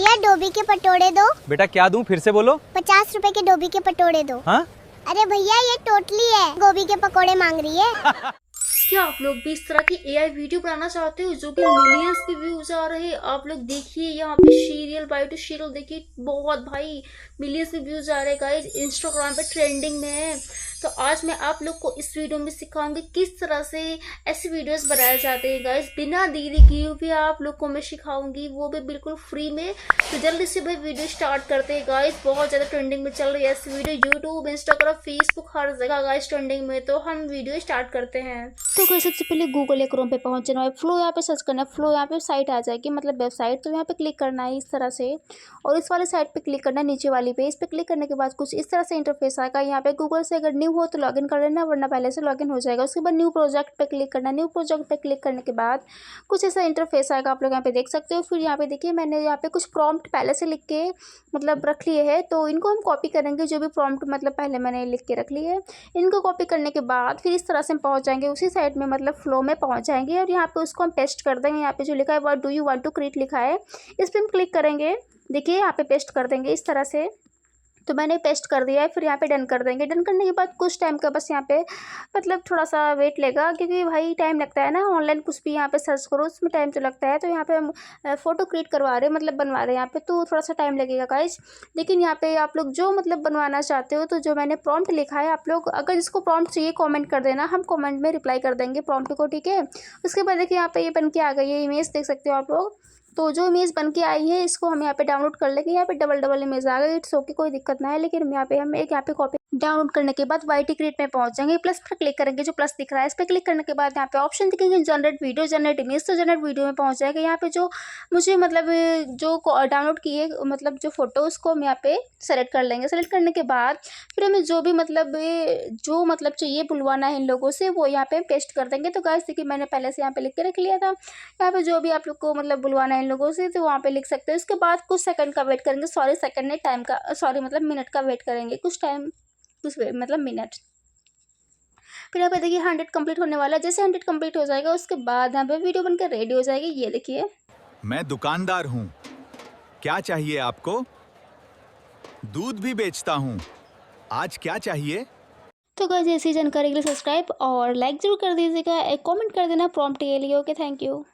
भैया डोबी के पटोड़े दो। बेटा क्या दूं, फिर से बोलो। 50 रुपए के डोबी के पटोड़े दो। हाँ? अरे भैया ये टोटली है, गोभी के पकोड़े मांग रही है। क्या आप लोग भी इस तरह की एआई वीडियो बनाना चाहते हो जो कि मिलियंस पे व्यूज आ रहे हैं? आप लोग देखिए यहाँ पे सीरियल बाय टू सीरियल देखिए, बहुत भाई मिलियंस पे व्यूज आ रहे हैं गाइस, इंस्टाग्राम पे ट्रेंडिंग में है। तो आज मैं आप लोग को इस वीडियो में सिखाऊंगी किस तरह से ऐसे वीडियोस बनाए जाते हैं गाइस, बिना देरी किए हुए आप लोग को मैं सिखाऊंगी, वो भी बिल्कुल फ्री में। तो जल्दी से भाई वीडियो स्टार्ट करते हैं गाइस, बहुत ज्यादा ट्रेंडिंग में चल रही है ऐसी वीडियो, यूट्यूब, इंस्टाग्राम, फेसबुक, हर जगह गाइस ट्रेंडिंग में। तो हम वीडियो स्टार्ट करते हैं। तो गाइस सबसे पहले गूगल या क्रोम पे पहुंचना है, फ्लो यहाँ पे सर्च करना है, फ्लो यहाँ पे साइट आ जाएगी, मतलब वेबसाइट। तो यहाँ पे क्लिक करना है इस तरह से, और इस वाले साइट पे क्लिक करना है, नीचे वाली पे। इस पे क्लिक करने के बाद कुछ इस तरह से इंटरफेस आएगा। यहाँ पे गूगल से अगर न्यू हो तो लॉगिन कर लेना, वरना पहले से लॉगिन हो जाएगा। उसके बाद न्यू प्रोजेक्ट पे क्लिक करना है, न्यू प्रोजेक्ट पे क्लिक करने के बाद कुछ ऐसा इंटरफेस आएगा, आप लोग यहाँ पे देख सकते हो। फिर यहाँ पे देखिए मैंने यहाँ पे कुछ प्रॉम्प्ट पहले से लिख के मतलब रख लिए है, तो इनको हम कॉपी करेंगे, जो भी प्रॉम्प्ट मतलब पहले मैंने लिख के रख लिए है। इनको कॉपी करने के बाद फिर इस तरह से हम पहुँच जाएंगे उसी साइट में, मतलब फ्लो में पहुँच जाएंगे, और यहाँ पे उसको हम पेस्ट कर देंगे। यहाँ पे जो लिखा है what do you want to create लिखा है, इस पर हम क्लिक करेंगे। देखिए यहाँ पे पेस्ट कर देंगे इस तरह से। तो मैंने पेस्ट कर दिया है, फिर यहाँ पे डन कर देंगे। डन करने के बाद कुछ टाइम का बस यहाँ पे मतलब थोड़ा सा वेट लेगा, क्योंकि भाई टाइम लगता है ना, ऑनलाइन कुछ भी यहाँ पे सर्च करो उसमें टाइम तो लगता है। तो यहाँ पे हम फ़ोटो क्रिएट करवा रहे हैं, मतलब बनवा रहे हैं यहाँ पे, तो थोड़ा सा टाइम लगेगा गाइस। लेकिन यहाँ पे आप लोग जो मतलब बनवाना चाहते हो, तो जो मैंने प्रॉम्प्ट लिखा है, आप लोग अगर जिसको प्रॉम्प्ट चाहिए कॉमेंट कर देना, हम कॉमेंट में रिप्लाई कर देंगे प्रॉम्प्ट को, ठीक है। उसके बाद देखिए यहाँ पे ये बन के आ गई है इमेज, देख सकते हो आप लोग। तो जो इमेज बन के आई है इसको हम यहाँ पे डाउनलोड कर लेंगे। यहाँ पे डबल इमेज आ गई, इट्स ओके, कोई दिक्कत ना है। लेकिन यहाँ पे हम एक यहाँ पे कॉपी डाउनलोड करने के बाद वाईटी क्रिएट में पहुंच जाएंगे। प्लस पर क्लिक करेंगे, जो प्लस दिख रहा है इस पर क्लिक करने के बाद यहाँ पे ऑप्शन दिखेंगे जनरेट वीडियो, जनरेट इमेज। तो जनरेट वीडियो में पहुंच जाएगा। यहाँ पे जो मुझे मतलब जो डाउनलोड किए मतलब जो फोटो, उसको हम यहाँ पे सेलेक्ट कर लेंगे। सेलेक्ट करने के बाद फिर हमें जो भी मतलब चाहिए बुलवाना है इन लोगों से, वो यहाँ पे पेस्ट कर देंगे। तो गाइस देखिए मैंने पहले से यहाँ पे लिख के रख लिया था। यहाँ पे जो भी आप लोग को मतलब बुलवाना है इन लोगों से, तो वहाँ पे लिख सकते हैं। उसके बाद कुछ सेकंड का वेट करेंगे, सॉरी सेकंड नहीं, टाइम का, सॉरी मतलब मिनट का वेट करेंगे, कुछ टाइम, कुछ मतलब मिनट। फिर यहाँ पे देखिए 100 कंप्लीट होने वाला है। जैसे 100 कंप्लीट हो जाएगा उसके बाद यहाँ पे वीडियो बनकर रेडी हो जाएगी। ये देखिए, मैं दुकानदार हूँ, क्या चाहिए आपको? दूध भी बेचता हूँ, आज क्या चाहिए? तो गाइस ऐसी जानकारी के लिए सब्सक्राइब और लाइक जरूर कर दीजिएगा, एक कमेंट कर देना प्रॉम्प्ट के लिए। Okay, thank you.